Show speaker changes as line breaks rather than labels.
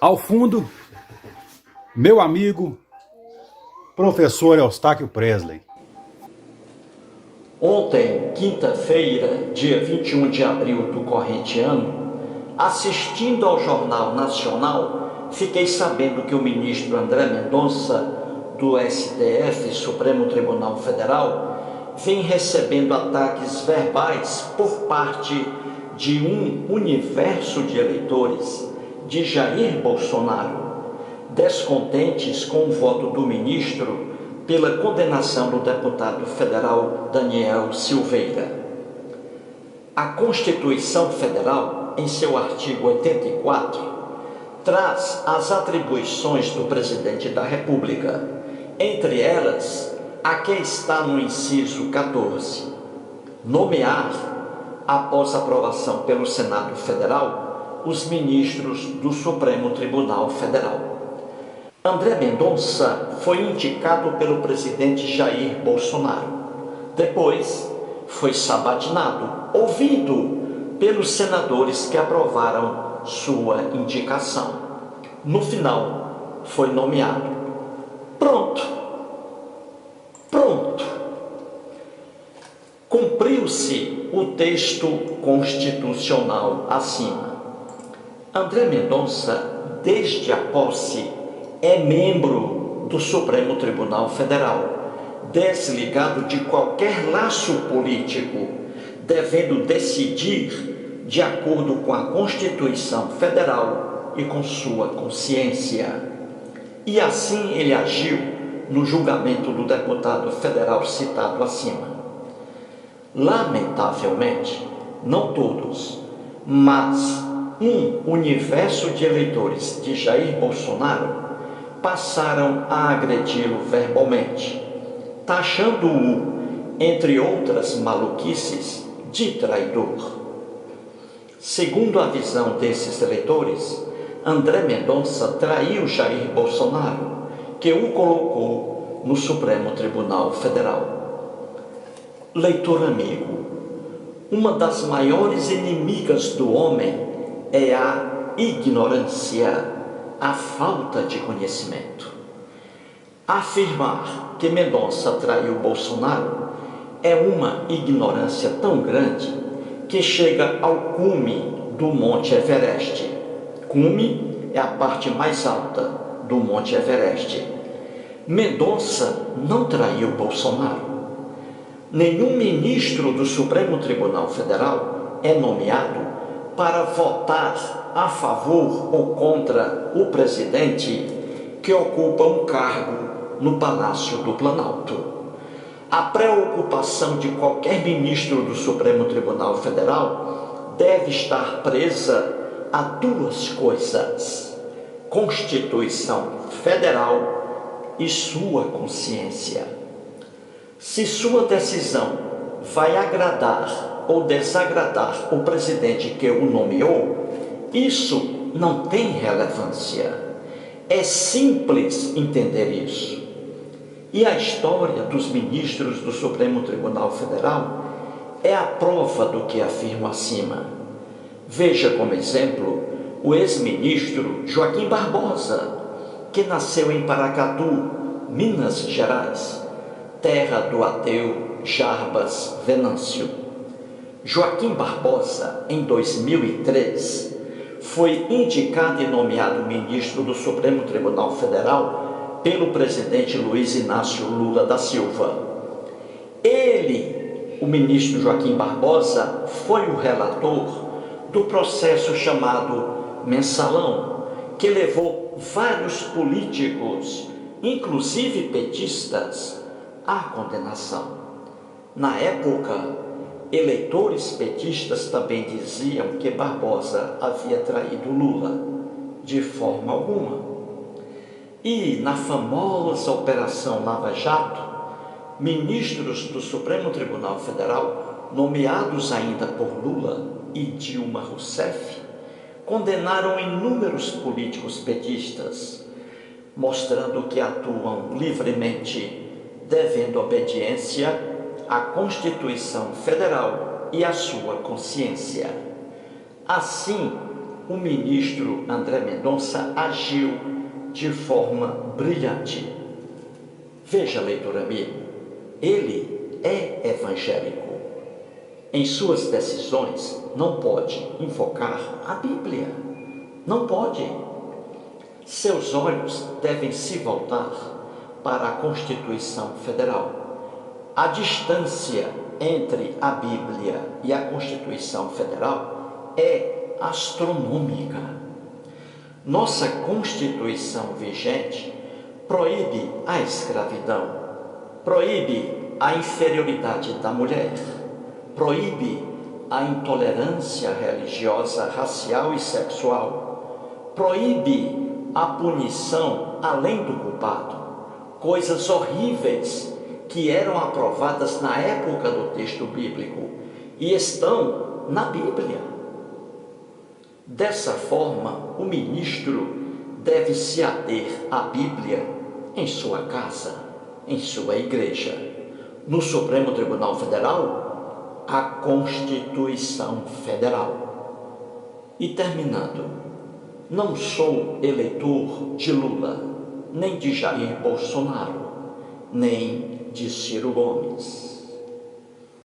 Ao fundo, meu amigo, professor Eustáquio Presley.
Ontem, quinta-feira, dia 21 de abril do corrente ano, assistindo ao Jornal Nacional, fiquei sabendo que o ministro André Mendonça, do STF, Supremo Tribunal Federal, vem recebendo ataques verbais por parte de um universo de eleitores de Jair Bolsonaro, descontentes com o voto do ministro pela condenação do deputado federal Daniel Silveira. A Constituição Federal, em seu artigo 84, traz as atribuições do presidente da República, entre elas a que está no inciso 14, nomear, após aprovação pelo Senado Federal, os ministros do Supremo Tribunal Federal. André Mendonça foi indicado pelo presidente Jair Bolsonaro. Depois, foi sabatinado, ouvido pelos senadores que aprovaram sua indicação. No final, foi nomeado. Pronto. Cumpriu-se o texto constitucional acima. André Mendonça, desde a posse, é membro do Supremo Tribunal Federal, desligado de qualquer laço político, devendo decidir de acordo com a Constituição Federal e com sua consciência. E assim ele agiu no julgamento do deputado federal citado acima. Lamentavelmente, não todos, mas um universo de eleitores de Jair Bolsonaro passaram a agredi-lo verbalmente, taxando-o, entre outras maluquices, de traidor. Segundo a visão desses eleitores, André Mendonça traiu Jair Bolsonaro, que o colocou no Supremo Tribunal Federal. Leitor amigo, uma das maiores inimigas do homem é a ignorância, a falta de conhecimento. Afirmar que Mendonça traiu Bolsonaro é uma ignorância tão grande que chega ao cume do Monte Everest. Cume é a parte mais alta do Monte Everest. Mendonça não traiu Bolsonaro. Nenhum ministro do Supremo Tribunal Federal é nomeado para votar a favor ou contra o presidente que ocupa um cargo no Palácio do Planalto. A preocupação de qualquer ministro do Supremo Tribunal Federal deve estar presa a duas coisas: Constituição Federal e sua consciência. Se sua decisão vai agradar ou desagradar o presidente que o nomeou, isso não tem relevância. É simples entender isso. E a história dos ministros do Supremo Tribunal Federal é a prova do que afirmo acima. Veja como exemplo o ex-ministro Joaquim Barbosa, que nasceu em Paracatu, Minas Gerais, terra do ateu Jarbas Venâncio. Joaquim Barbosa, em 2003, foi indicado e nomeado ministro do Supremo Tribunal Federal pelo presidente Luiz Inácio Lula da Silva. Ele, o ministro Joaquim Barbosa, foi o relator do processo chamado Mensalão, que levou vários políticos, inclusive petistas, à condenação. Na época, eleitores petistas também diziam que Barbosa havia traído Lula, de forma alguma. E na famosa Operação Lava Jato, ministros do Supremo Tribunal Federal, nomeados ainda por Lula e Dilma Rousseff, condenaram inúmeros políticos petistas, mostrando que atuam livremente, devendo obediência à Constituição Federal e à sua consciência. Assim, o ministro André Mendonça agiu de forma brilhante. Veja, leitor amigo, ele é evangélico. Em suas decisões, não pode invocar a Bíblia. Não pode. Seus olhos devem se voltar para a Constituição Federal. A distância entre a Bíblia e a Constituição Federal é astronômica. Nossa Constituição vigente proíbe a escravidão, proíbe a inferioridade da mulher, proíbe a intolerância religiosa, racial e sexual, proíbe a punição além do culpado, coisas horríveis que eram aprovadas na época do texto bíblico e estão na Bíblia. Dessa forma, o ministro deve se ater à Bíblia em sua casa, em sua igreja. No Supremo Tribunal Federal, a Constituição Federal. E terminando, não sou eleitor de Lula, nem de Jair Bolsonaro, nem de Ciro Gomes.